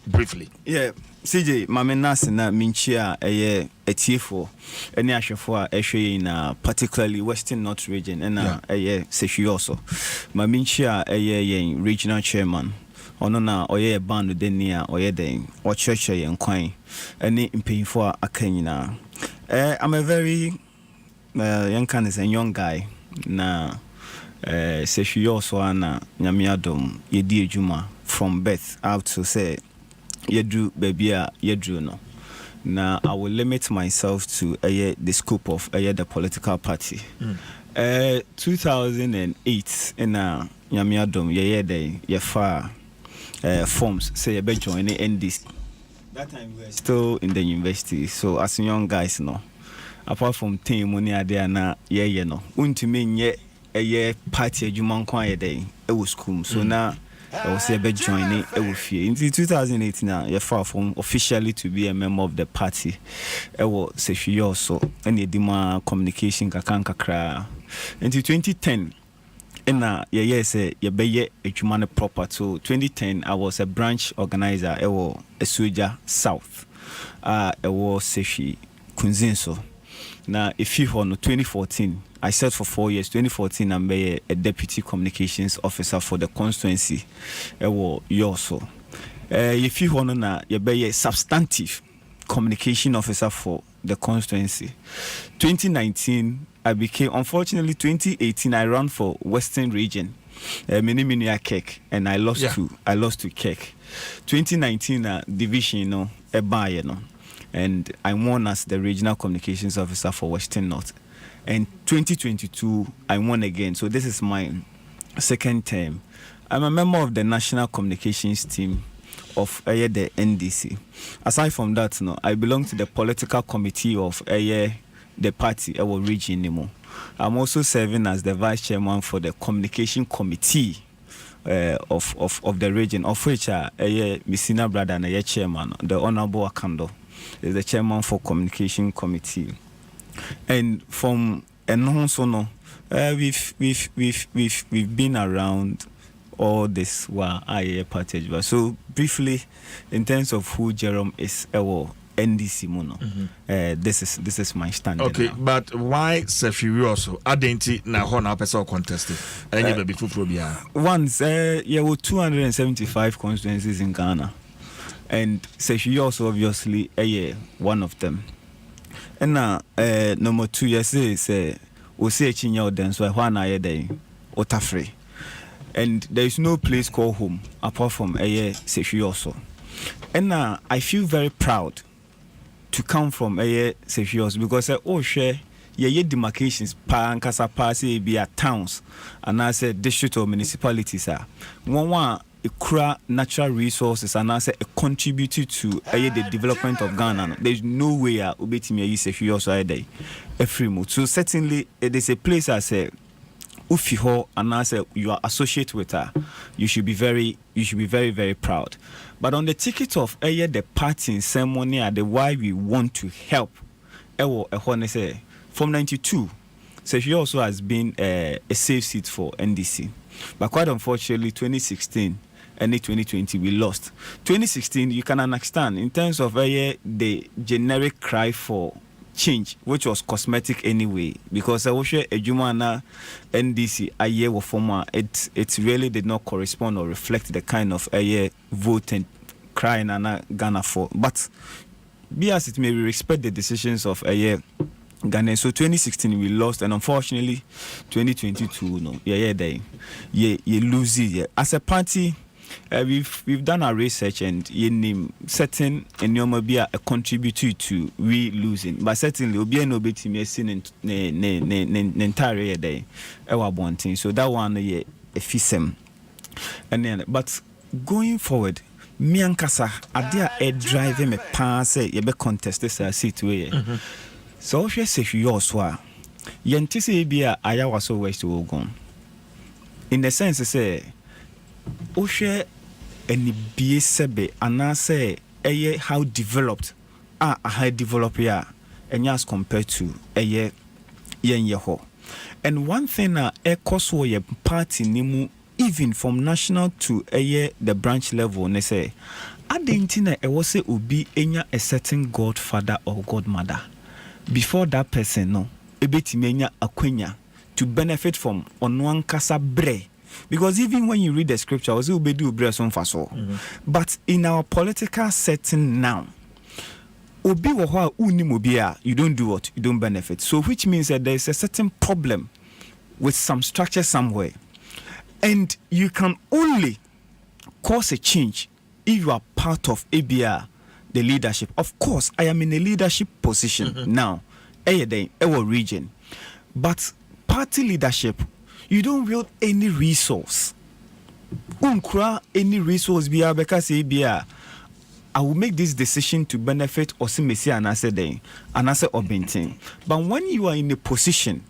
briefly. Yeah, CJ, Mame Nasina Minchia, a TFO, any Ashafua, in particularly Western North region, and a Sefwi also. Maminchia, a regional chairman. Onona oye band denia oye den or church and coin any paying for a kenina. I'm a very young can is a young guy na Sefwi also ana nyame Adom yedi ejuma from birth out to say yedu baby yedu no. Now I will limit myself to the scope of the political party. 2008 in nyame Adom ye far forms say you join the NDC. That time we were still in the university, so as young guys apart from team money there na no untimi nye party adwuma nkwan ye dey e was school, so now I was able to join it in 2018 now you far from officially to be a member of the party. I was Sefwi also and the demand communication kakra until 2010. And say you be a human proper. So 2010 I was a branch organizer. I was a Suja South. I was Sefwi Kunzinso. Now if you on 2014, I served for 4 years. 2014 I'm a deputy communications officer for the constituency. I was Wiawso. If you on na you be a substantive communication officer for the constituency. 2019 I became, unfortunately, 2018 I ran for Western region, mini cake, and I lost to cake. 2019 division, and I won as the regional communications officer for Western North. And 2022 I won again. So this is my second term. I'm a member of the national communications team of the NDC. Aside from that, I belong to the political committee of the party, our region anymore. I'm also serving as the vice chairman for the communication committee of the region, of which Messina brother and a chairman, the Honorable Akando, is the chairman for communication committee. And from Enhonsono, we've been around all this while I party. So briefly, in terms of who Jerome is, NDC mono. This is my stand. Okay, now. But why Sefwi also? Identity na hona person contested. Any baby phobia. Once there were 275 constituencies in Ghana, and Sefwi also obviously one of them. And now number 2 years is we say chinya oden so why na dey otafre. And there is no place called home apart from Sefwi also. And now I feel very proud to come from Sefwi also because share ye demarcations pa nkasa pa say be at towns and I say district or municipalities are one ekura natural resources and I say a contributed to the development of Ghana. There is no way obetimi Sefwi also dey every month. So certainly it is a place I say Ufiho and I say you are associated with her, you should be very, very proud. But on the ticket of the party ceremony and the why we want to help, from 92, so she also has been a safe seat for NDC. But quite unfortunately, 2016 and 2020 we lost. 2016 you can understand in terms of the generic cry for change, which was cosmetic anyway, because I was a Jumana NDC a year former, it really did not correspond or reflect the kind of vote and crying and Ghana for. But be as it may, we respect the decisions of Ghana. So 2016 we lost, and unfortunately 2022 you lose it. As a party, we've done our research and certain and be a contributor to we losing, but certainly will be no bit in entire day our wanting. So that one a fisem. And then but going forward, me and Kasa are a driver me pass ye be contest this seat way. So she say you also yentisi be a Wiawso West will go. In the sense say Oshe any BSB and I say how developed a high developer and as compared to yen yeho. And one thing cost wo ye party nimu even from national to the branch level, ne say adentina e was say obi enya a certain godfather or godmother before that person no ebetimi enya akwenya to benefit from onwankasa bre. Because even when you read the scripture, but in our political setting now, you don't do what? You don't benefit. So which means that there is a certain problem with some structure somewhere. And you can only cause a change if you are part of ABR, the leadership. Of course, I am in a leadership position now, our region. But party leadership, you don't wield any resource. Any resource because I will make this decision to benefit Osimesi and Anase Obintin. But when you are in a position,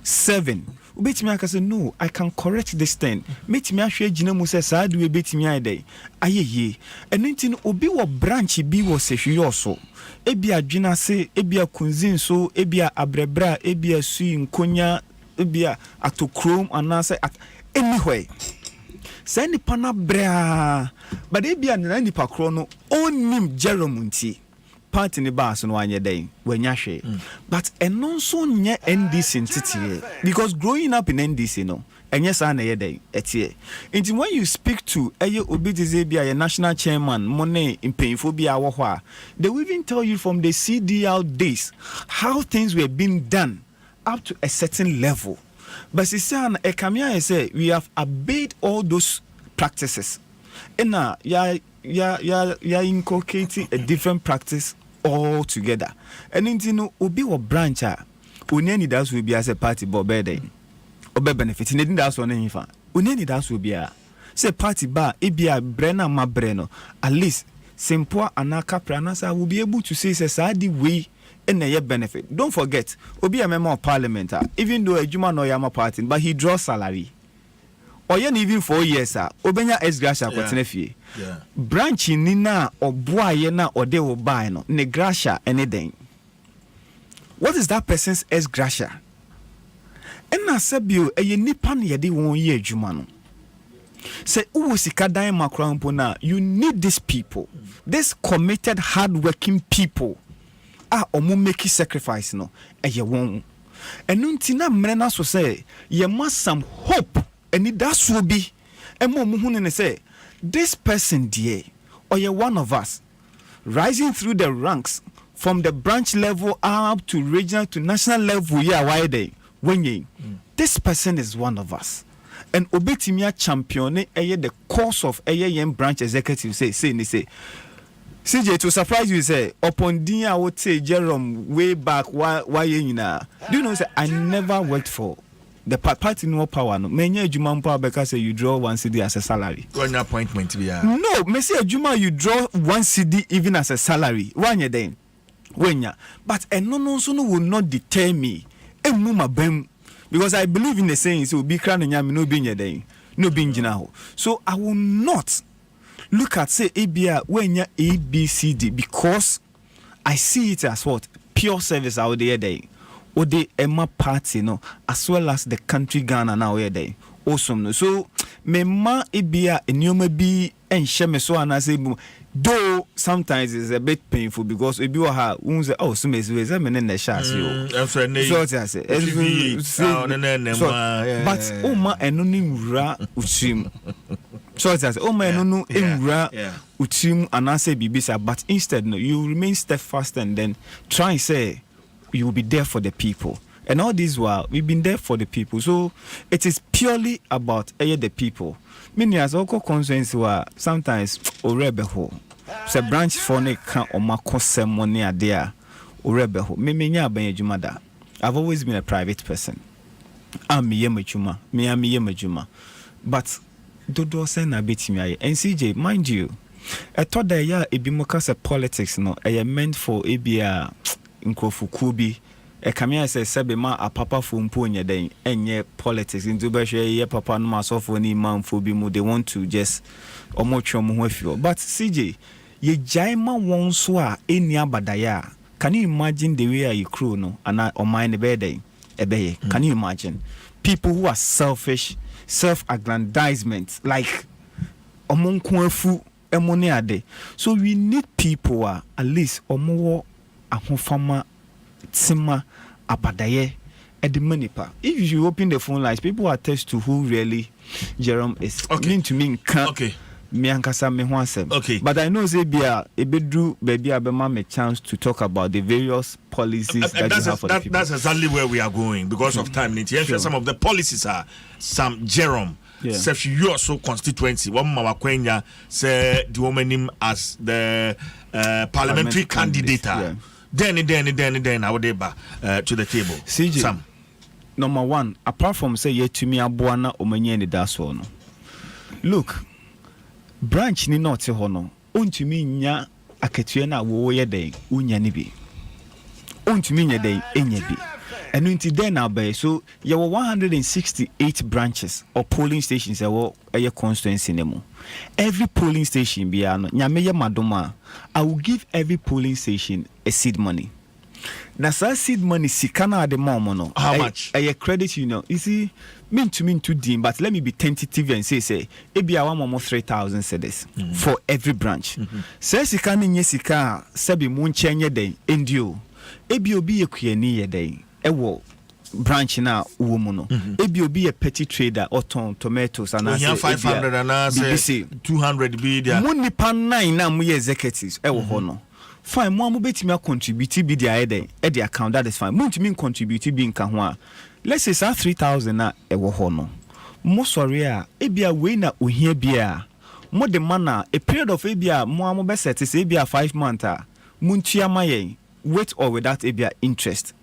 7, I can say, no, I can correct this thing. Meet me actually Jinamusa Sad we beat me a day. Aye, and then Obi wa branch be was Wiawso. Ebia Jinase, Ebia Kunzinso, Ebia Abrebra, Ebia Sui Nkonya. Ebia ato chrome and answer at anyway. Send the pana bra, but ebia na nipa krono onim Jerome nti party ni bas no anye day when yashe. But enon so nye NDC ntiti because growing up in NDC no enye sa na ye day etie. Nti when you speak to eye obi dizebia national chairman money in painful bia wo ho a, they will even tell you from the CDL days how things were being done up to a certain level. But Ekamia say we have obeyed all those practices. And now ya inculcating a different practice altogether. And then you know obi wa branch uneni das will be as a party bobede. Obe benefit in that's one infa. Uneni das will be a say party bar ebia brena ma breno. At least simple anaka pranasa will be able to say sadi way and a benefit. Don't forget, Obi a member of Parliament, even though a Juma no Yama party, but he draws salary. Or even 4 years, Obenya S Gracia Quatenefi. Branch in Nina or Boyena or they will buy no Negracia anything. What is that person's S Gracia? And I said, you a nipan yadi 1 year Jumano. Say, Usikadai Macron Pona, you need these people, these committed, hardworking people. Omu make sacrifice no ye won enuntina mrena so say ye must some hope and that will be emo muhunu ne say this person dear or ye one of us rising through the ranks from the branch level up to regional to national level why they when ye this person is one of us and obetimia champion the course of yen branch executive say CJ, to surprise you, say, upon dinner, I would say, Jerome, way back, why you know? Do you know, say, I never worked for the party, no power. No, many Juma power because you draw 1 CD as a salary. One appointment, yeah. No, Messi Juma, you draw 1 CD even as a salary. 1 year then. When ya, but a no will not deter me. A muma bem, because I believe in the saying, so be crying and no being your day, no being now. So I will not. Look at say ABR when you're ABCD because I see it as what pure service out there day. Or the Emma party no as well as the country Ghana now there. Awesome no. So me ma ABR and you may be and shame so and I say though sometimes it's a bit painful because if you are oh so me is a man the chance you. So I say but oh ma enonim ra utim. So it says, oh man, no, utim and answer bibisa, but instead, no, you remain steadfast and then try and say you will be there for the people. And all this while we've been there for the people. So it is purely about the people. Many as also concerns were sometimes orebeho. So branch for ne can or ma money are there. Orebeho. Menya benjumada. I've always been a private person. I'm yemachuma. Me am yemajuma. But Dodo send a bit me and CJ, mind you, I thought that ebimoka politics no I meant for ABR Nkrofukubi. A camia says Sebema a papa for Mponya then and ye politics into Basha ye papa no mass of any man for bimu they want to just omocho. But CJ, ye jaima won swa any abadaya. Can you imagine the way you crew no and I on mine ebede? Can you imagine? People who are selfish, self-aggrandizement, like omonkwefu emone ade. So we need people at least omo ahofama tima abadaye at the manipa. If you open the phone lines, people attest to who really Jerome is. Okay. Mean to me, okay. Okay. But I know Zebia Ebedru baby Abema me chance to talk about the various policies that you have for the people. That's exactly where we are going because of time. Sure. Some of the policies are some Jerome. Sefwi Wiawso constituency. One Mama Kwenya say the woman him as the parliamentary candidate. Yeah. Then I would to the table. CJ, Sam. Number one, apart from say ye to me abuana omenye ni daso no. Look, branch ni not hono. Untumi nya aketua na wo ye den unya ni bi. Untumi nya den enye bi. And until then now be so there were 168 branches or polling stations that were a constituency nemo. Every polling station be ano nyameye madoma. I will give every polling station a seed money. Now, seed money, sikana at the moment. How much? A credit, you see, mean to dim, but let me be tentative and say, maybe I want more 3,000 cedis for every branch. Say, sikana nyesika, sebi munchenye day, endio. Ebi obi ye day, ewo. Branch na woman. Ebi obi a petty trader or tomatoes and I 500 and I say 200 be there. Money pan 9 na mu executives ewo hono. Fine, mo betimi contribute be the account, that is fine. Mo ntimi contribute be nka ho a. Let's say 3,000 na ewo ho no. Mo sorry a ebia we na ohia bia. Mo de mana a period of ebia mo be set say ebia 5 months a. Mo ntua maye with or without ebia interest.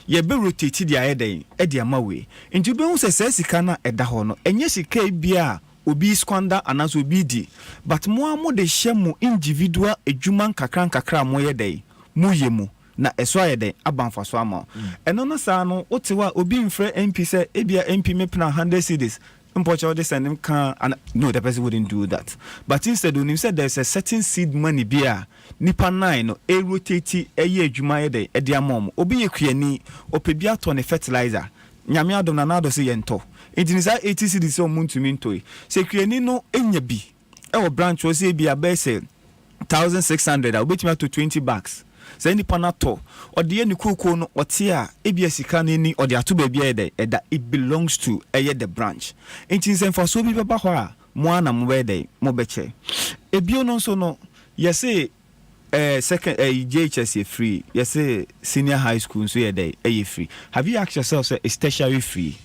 Ye be rotate the eden e de amawe. Nti be hu se sika na eda ho no. Enye sika ebia obi squander anaso obi di, but mo de shemu individual ejuman kakra mo ye dey mo yemu na eso ye dey abanfa so ama eno no sa no otewa obi mfre MP say ebia MP me plan 100 cedis mpocha de send him can and no, the person wouldn't do that, but instead when he said there's a certain seed money bia nipa 9 no e rotate eye ejuma ye dey e de amom obi ye kuani opebia to ne fertilizer nyame adom na nado se yento. It is 80 cities so muntu minto. Se kuani no enya bi. E branch was e bi abese 1,600. I bet me to 20 bucks. Se ni panato or the any kuko no otia e bi asika ni or the atu baby e that it belongs to the branch. It is for so bi baba ho a mo ana mo be dey mo beche. E bi no so no yes second JHS free. Yes senior high school so ye free. Have you asked yourself say is tertiary free?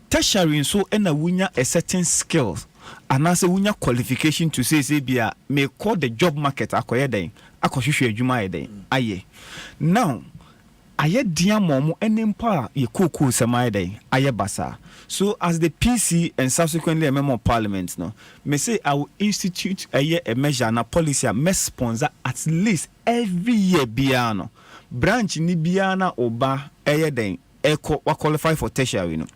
Tertiary so ena wunya a certain skills and as a wunya qualification to say bia may call the job market akoye den akohwehwe adwuma ye den aye now aye dia momo enimpa ye koku sema den aye basa. So as the PC and subsequently a member of parliament no may say I will institute a measure and a policy may sponsor at least every year biano branch ni biana oba aye den eko wa qualify for tertiary no.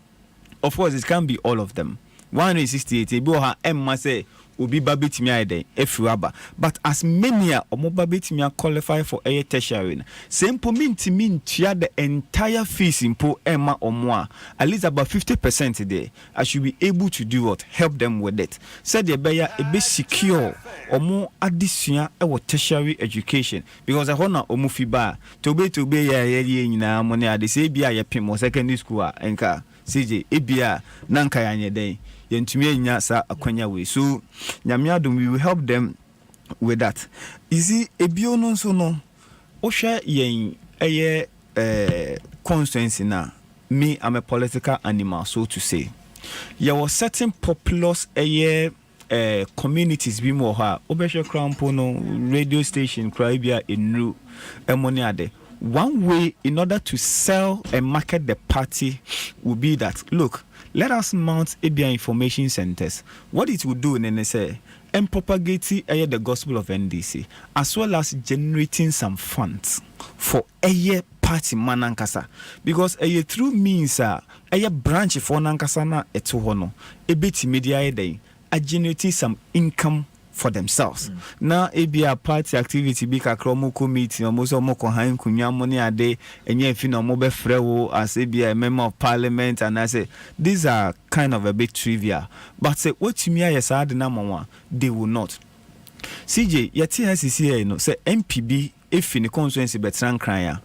Of course, it can be all of them. 168, Eboha Emma say, Ubi Babit Miade, Efuaba. But as many are Babit Mia qualify for a tertiary, same mean to mean tia the entire fees in Po Emma or moi, at least about 50% a day. I should be able to do what? Help them with it. Said the Bayer a bit secure or more addition or tertiary education. Because I honor Omufiba to be ya money, they say be a pim or secondary school and car. CJ ebia nanka yanye den yentumi enya sa akwanya we so nyame adom we will help them with that. Easy ebio no so no ohwe yen constituency na me I'm a political animal so to say. There was certain populous communities bi mo ha obehwe krampo no radio station cry bia enru emoni ade. One way in order to sell and market the party will be that, look, let us mount ABI information centers. What it will do in say and propagate the gospel of NDC, as well as generating some funds for a party manankasa. Because a through means a branch for nankasa na etuhono, a bit media day, a generating some income for themselves. Now ebia party activity be kakromo committee almost omoko han kunya money ade enye fi no mo be frewo as ebia a member of parliament, and I say these are kind of a bit trivial, but say what me yes ad na mama they will not. CJ yɛte HCCA no say MPB if in the constituency betran cry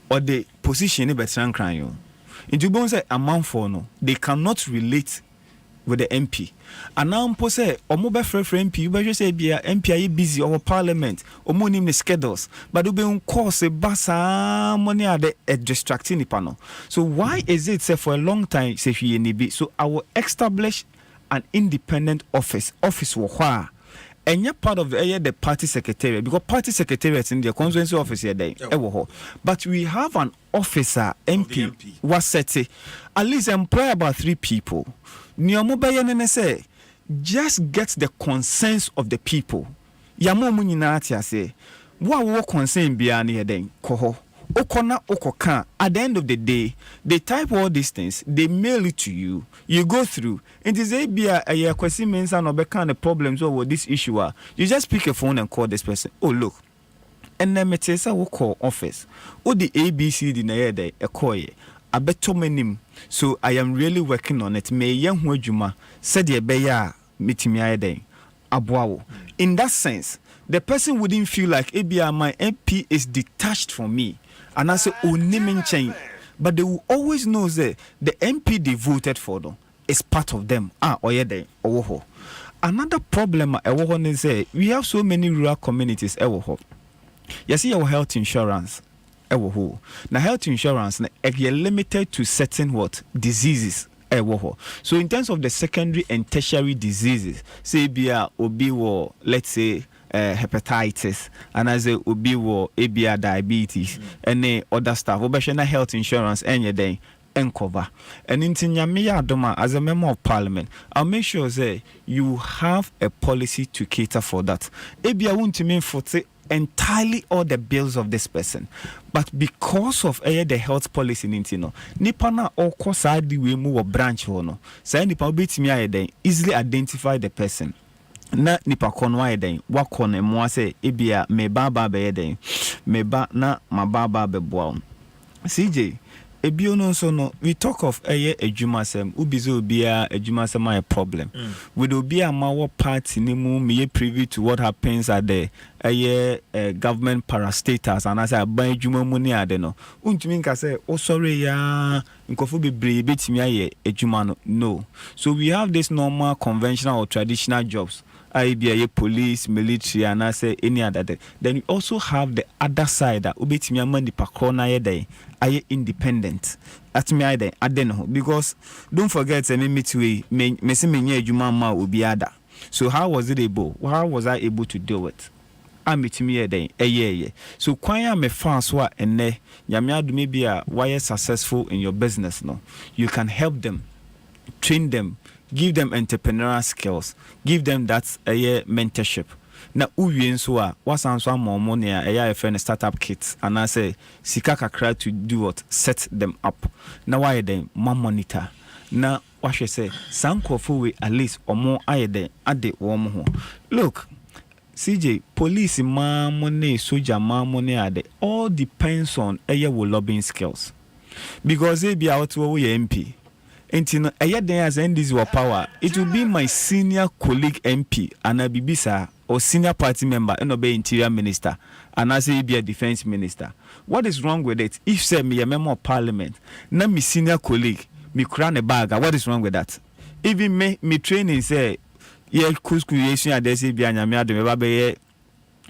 or the position ni betran cry yo into bon say amount for no they cannot relate with the MP and now mpo say omo be frɛ MP you be say bia MP are busy or parliament omo nim the schedules but do be on course basa money are the distracting nipa no so why is it say for a long time say hwe ni bi so I will establish an independent office wo hwa and you're part of the party secretariat because party secretariat in the constituency office here there but we have an officer MP was set at least employ about 3 people say just get the consensus of the people yamo mu nyina tia say wo concern bia na yeden koho okona okoka at the end of the day they type all these things they mail it to you you go through it is a bia a question means and be kind of problems over this issue are you just pick a phone and call this person oh look and then metesa wo call office o the ABCD na yede e call ye abeto manim so I am really working on it me ye ho adwuma said ye be ya metimi ayeden aboawo in that sense the person wouldn't feel like ABI my MP is detached from me and I say oniming chain but they will always know that the MP they voted for them is part of them oyede owo another problem is we have so many rural communities you see our health insurance now health insurance you're limited to certain diseases so in terms of the secondary and tertiary diseases say be obi let's say hepatitis and as a obi ABI diabetes and other stuff obesha health insurance any day and cover and in Adom as a member of parliament I'll make sure that you have a policy to cater for that ABI won't mean for entirely all the bills of this person but because of the health policy nipa na okọ side we mu branch no say nipa obetimi ayeden easily identify the person na nipa kono ayeden wakọ mo ase ebia me baba be yeden me ba na mababa be boa CJ ebio no so no we talk of adwumasem ubizo obia adwumasem a problem with obia ma party ni mu me privy to what happens at the government parastatals and as ban adwuma mu ni ade no untumi nka say oh sorry ya nkofo bebre betimi aye adwuma no so we have this normal conventional or traditional jobs IBA police military and I say any other day. Then we also have the other side that ubetimi amani pakona yede aye independent at me ide adeno because don't forget any mitwe me se menye adwuma ma obi ada so how was I able to do it amitimi yede so kwan me fan so a enne nyame adome bia why successful in your business no you can help them train them give them entrepreneurial skills give them that mentorship na uwie nso a wasanso amomo ne a friend startup kits and I say sika kakra to do what set them up na why them monitor na wahwe say sankofo we at least omo ayede ade wo mo ho look CJ police money soldier money ade all depends on lobbying skills because they be out wo MP Entino ayeden as NDC were power it will be my senior colleague MP and Abibisa or senior party member and obey interior minister and I say be a defense minister what is wrong with it if say me a member of parliament na me senior colleague me crown a bag what is wrong with that even me training say yeah creation at say be anyame Adom be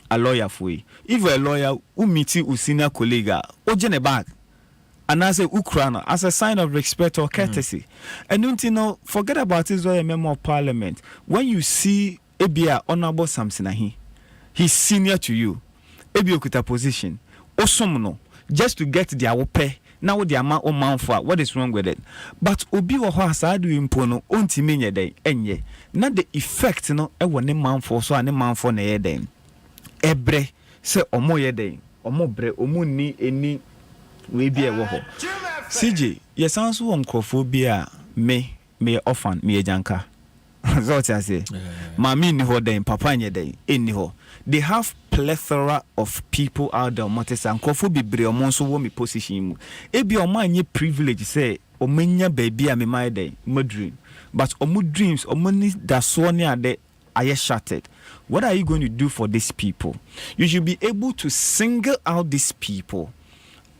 a lawyer for you if a lawyer who meet u senior colleague o je ne bag and as a Ukraine as a sign of respect or courtesy. And forget about Israel a member of parliament. When you see Abia Honorable Samson he's senior to you. Abia Okuta position. Osomuno just to get their pay. Now the amount of man for what is wrong with it. But Obi wa aside impono onti menye day enye. Not the effect no e wone man for so ane man for na yeden. Ebre se omo yeden. Omo bre omo ni eni we be a woho. CJ, yes, answer on crophobia me often me janka. That's what I say. Mami ni ho day, papa nye day, any ho. They have plethora of people out there, Montesa and Crophobi bre or monso womi position. Ebi o man ye privilege say, o menya baby a me my day, my dream. But o mu dreams, o money da so near de are you shattered? What are you going to do for these people? You should be able to single out these people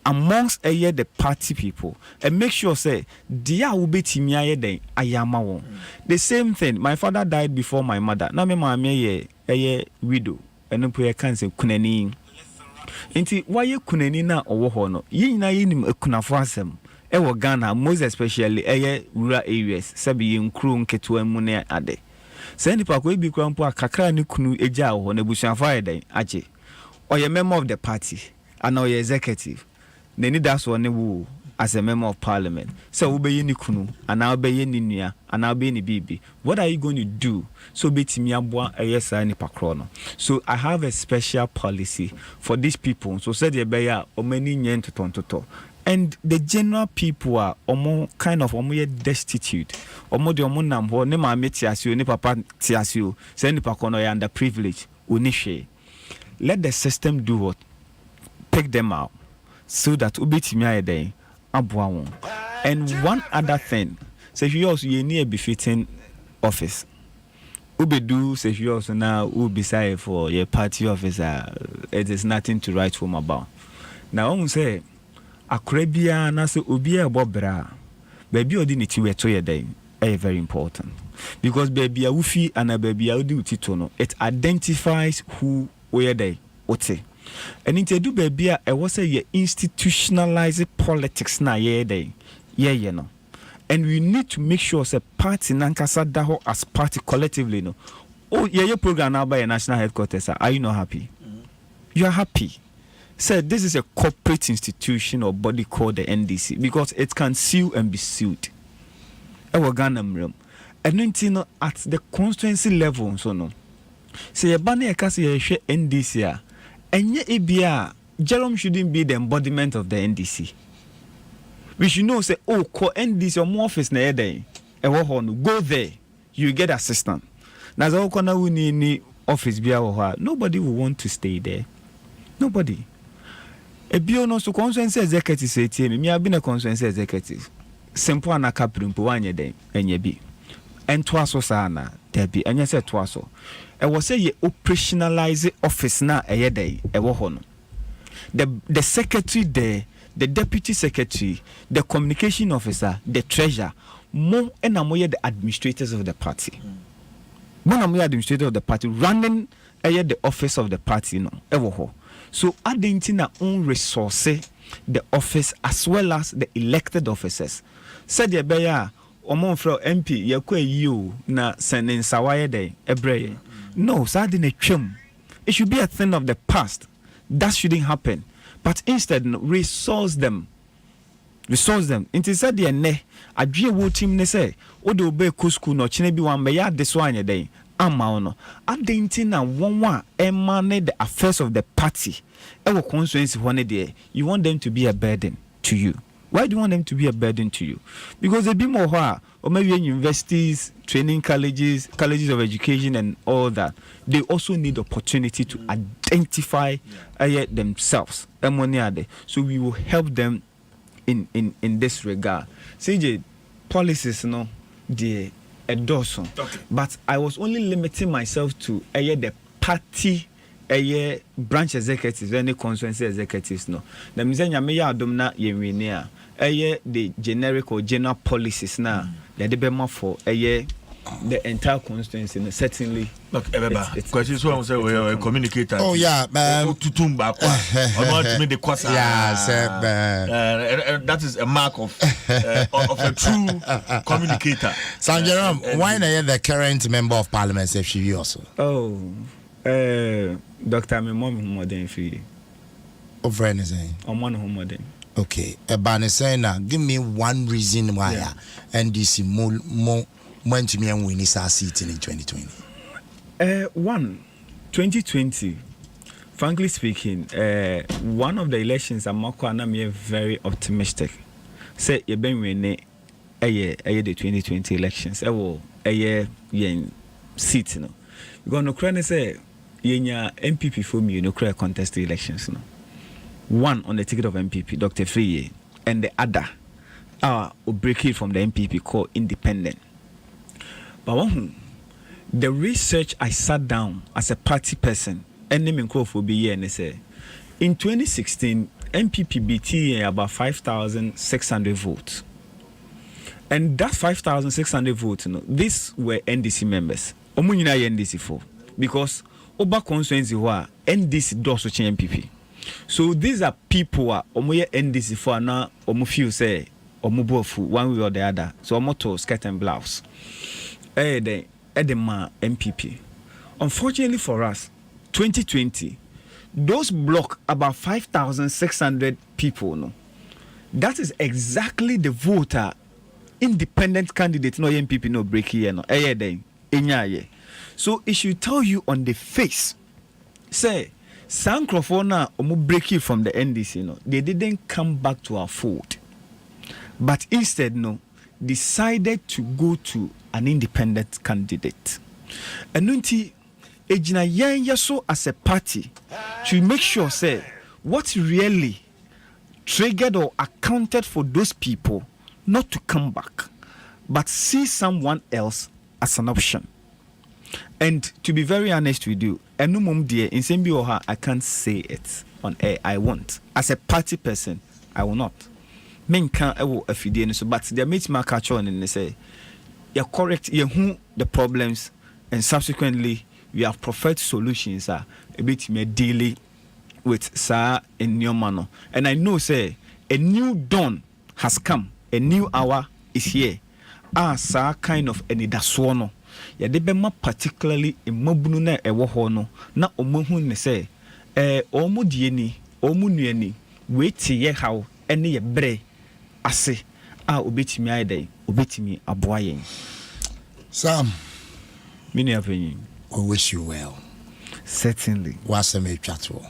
amongst the party people and make sure say dia will be timia ayama. The same thing. My father died before my mother. Now my mama ye widow and no can say kuneni. Inti why ye kuneni na owo ho no. Ye na ye nim ekunafo asem. Ewo Ghana most especially rural areas. Sabi ye nkru nketo mu ne ade. Say nipa ko ebi kura mpo akakra ne kunu eja ho na busuafo ayeden aje. Or ye member of the party and or ye executive. Neni that's one as a member of parliament. So obey ni kunu and now obey ni nua and now obey ni bibi. What are you going to do? So betimi aboa ayesa ni pakrono. So I have a special policy for these people. So said ye beya omani nyen totontoto. And the general people are kind of destitute. Omo de omo nam ho ne ma metiasio ne papa tiasio. Say ni pakono ya underprivileged. Unishe. Let the system do what? Pick them out. So that ubetimi ayede aboa won. And one other thing, say you also you need a befitting office. Ubedu say you also now beside for your party officer. It is nothing to write home about. Now I say akrabia na say obi e bobra. Baby odi ni ti weto ye den very important. Because baby a wufi and a baby a odi utito no, it identifies who we dey ote. And into do baby I was say you institutionalize politics na ye day. Yeah, no. And we need to make sure say party nankasa daho as party collectively no. Oh yeah, your program now by a national headquarters. Are you not happy? Mm-hmm. You are happy. Say this is a corporate institution or body called the NDC because it can sue and be sued. Ewa Ghana mrem. And then at the constituency level so no. Say a banner kasi ye NDC. And yet, Jerome shouldn't be the embodiment of the NDC. We should know, say, oh, call NDC or more office na day. Go there, you get assistant. Now, office nobody will want to stay there. Nobody. A biono so consensus executive say me have been a consensus executive. Simple and a caprimpo one day, and ye be. And twaso sana, there be, and yes, twaso. I was say ye operationalize office na a day, a wohono. The secretary there, the deputy secretary, the communication officer, the treasurer, more and more the administrators of the party. One of the administrators of the party running the office of the party, no, ever. So adding in our own resources, the office as well as the elected officers. Said ye beya, omon fro MP, ye kwe you na sending sawaye day, ebreye. No, sadly, it should be a thing of the past. That shouldn't happen. But instead, resource them. Resource them. Into said the ne, a dear wood team ne say, Odo be kusku no chinebi one be ya this one a day. Amaono. At the intina one emanate the affairs of the party. Ever constituency one day. You want them to be a burden to you. Why do you want them to be a burden to you? Because they be more or maybe in universities, training colleges of education and all that. They also need opportunity to identify themselves. So we will help them in this regard. CJ, policies no the endorse. Okay. But I was only limiting myself to the party branch executives, any constituency executives no. The mizenya me ya Adom na yenwini the generic or general policies na the debema for the entire constituency no, certainly. Look, because it's one say we are a communicator. Oh yeah, tutumba kwa. I want to make the kwasa. Yeah, that is a mark of a true communicator. So Jerome, why are the current member of Parliament, Sefwi also? Oh. Dr. Mimom Modern Fee. Of anything. On one home modern. Okay. Abanesena, give me one reason why NDC more went to me and win his seat in 2020. 2020. Frankly speaking, one of the elections I'm very optimistic. Say you been winning a year the 2020 elections. A year seat no. Because no credit say yenya MPP for me no credit contest the elections no. One on the ticket of MPP, Dr. Free, and the other will break it from the MPP called independent. But one The research I sat down as a party person, and name for be here and say, in 2016, MPPBT about 5,600 votes. And that 5,600 votes, these were NDC members. Omunyina NDC for because Oba constituency were NDC does change MPP. So these are people who are NDC for now. Feel say bofu one way or the other. So to skirt and blouse. Edema MPP. Unfortunately for us, 2020, those block about 5,600 people. No, that is exactly the voter independent candidate. No MPP no break here. No, so it should tell you on the face. Say, Sankrofona omu break it from the NDC. No, they didn't come back to our fold, but instead decided to go to an independent candidate. And nunti ejina yen so as a party to make sure say what really triggered or accounted for those people not to come back, but see someone else as an option. And to be very honest with you, enumum dear in Sembi Oha, I can't say it on air. I won't. As a party person, I will not. Men can't so but they meet my catch on and they say you're correct, you the problems, and subsequently we have preferred solutions a bit more daily with sir in your manner. And I know say a new dawn has come, a new hour is here. Sir kind of any daswono. Ya de bema particularly in mobunu na ewo ho no na omohu ne say omo die ni omo nuani we tie haw ene ye bre ase obetimi ayedai obetimi aboa yen. Sam, mini apenyi, we wish you well. Certainly. Wasema etwato.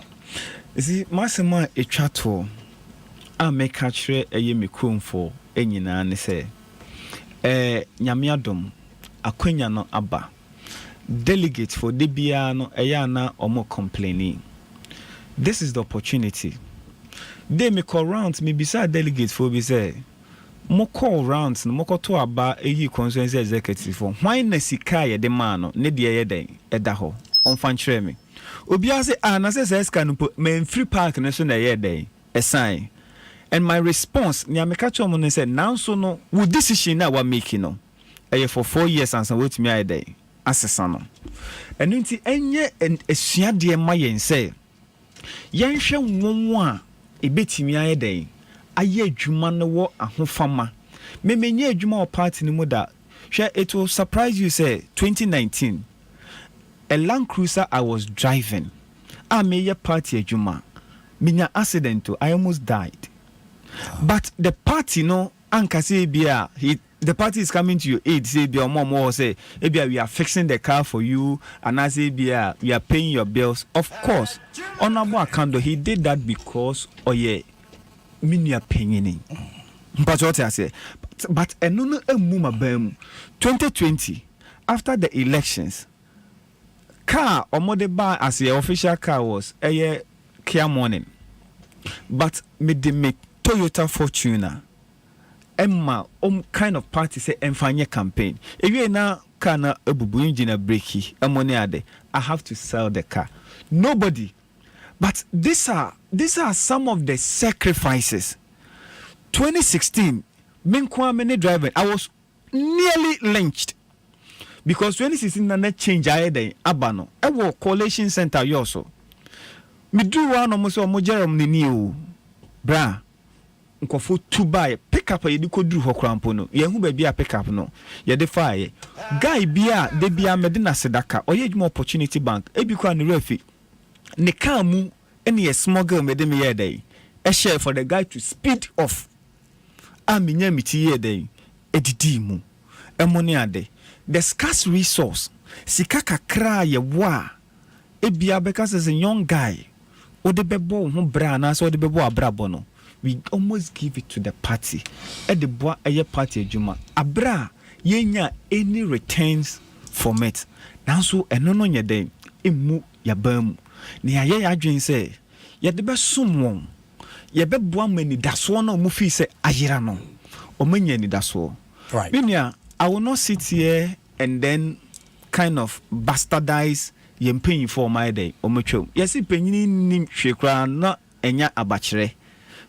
See, masema etwato a make kire eye me for enyina ne say nyame adom akwanya no aba delegate for debia no eyana omo complaining. This is the opportunity. They me call rounds me beside delegate for be say mo call rounds no mo to aba eyi constituency executive for why na sika ye de man no ne de ye den eda ho on fan kire me obi ase na say ska no me free park no so na ye den a sign. And my response nya me catch on no say now so no wo decision na wa making no for 4 years and some wait me a day asesa no and nti enye esua de ma yen say yen hwe nwomo a ebetimi aye day aye adwuma no wo ahofama memenye adwuma o party ni mu da hwe it will surprise you say 2019 a Land Cruiser I was driving meye party adwuma minya accident I almost died. But the party no ankase bia the party is coming to your aid. Say, be your mom or say, we are fixing the car for you, and I say, we are paying your bills. Of course, on our account, he did that because, me paying. But what I say, but no, 2020, after the elections, car or bar as the official car was a Kia Morning, but me Toyota Fortuner. Emma kind of party say enfanye campaign. If you na kana ebubu engine breaki money ade, I have to sell the car. Nobody. But these are some of the sacrifices. 2016, menkwa many driving, I was nearly lynched. Because 2016 na change ayede abano. Ewo collation center yoso. Me do one almost o Jerome ni o. Bra. Nkofo to buy pick up ye ko duru ho krampo no ye hu ba bia pick up no ye de fire guy bia de bia medina sedaka oye dwuma opportunity bank e bi kwa ne refi ne car mu ene ye smuggle me de me ye dey e share for the guy to speed off minya miti ye dey edidi mu emone ade the scarce resource sika kakra ye wa e bia because as a young guy o de bebo ho bra na so de bebo abrabo no we almost give it to the party. At the boy a party juma. Abra yenya any returns from it. Now so enono nye den imu ya bam. Ni aye ya adwen say ye de be sumwon. Ye be boa mani daso no mu fi say ayira no. O manya ni daso. Right. Minia, I will not sit here and then kind of bastardize yɛn mpanyinfoɔ ɔmo ayɛ dɛ ɔmo twɛm yɛsi panyini nim hwɛ koraa na ɛnya abakyerɛ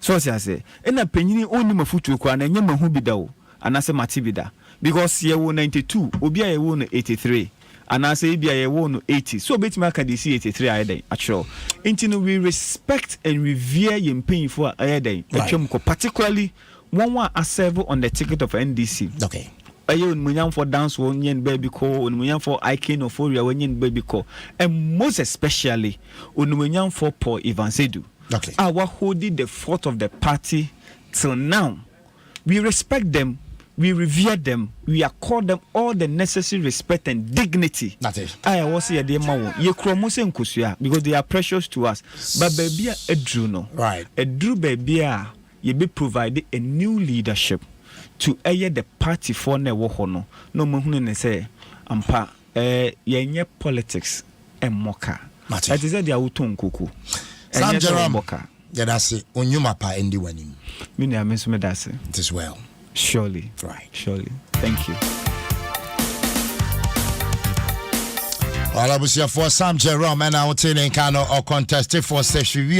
so ɔsi ase ɛna panyini ɔnim afutuo koraa na ɛnya mahu bi da o anaasɛ mate bi da because yɛwɔ 92 obi a yɛwɔ no 83 anaasɛ ebi a yɛwɔ no 80 so obetumi aka de si 83 ayɛ dɛ akyerɛw nti no we respect and revere yɛn mpanyinfoɔ a ayɛ dɛ ɛtwɛm kɔ particularly one a serve on the ticket of NDC. Okay. Ayo munyan for dance one yen baby call, munyan for Ikin or for yen baby call, and most especially munyan for Paul Ivan Sedu. Okay. Our holding the fort of the party till now. We respect them, we revere them, we accord them all the necessary respect and dignity. That's it. I was here the mawo ye kromose nkosia because they are precious to us. But baby a drew no. Right. A drew baby you be provided a new leadership to air the party for ne wo hono no mohunu ne say ampa yenye politics and moka that is the auto nkuku Sam Jerome moka yadase onyuma pa endi wanim me na me so me dase it is well surely thank you all abusia for Sam Jerome and I will tell you or contested for Sefwi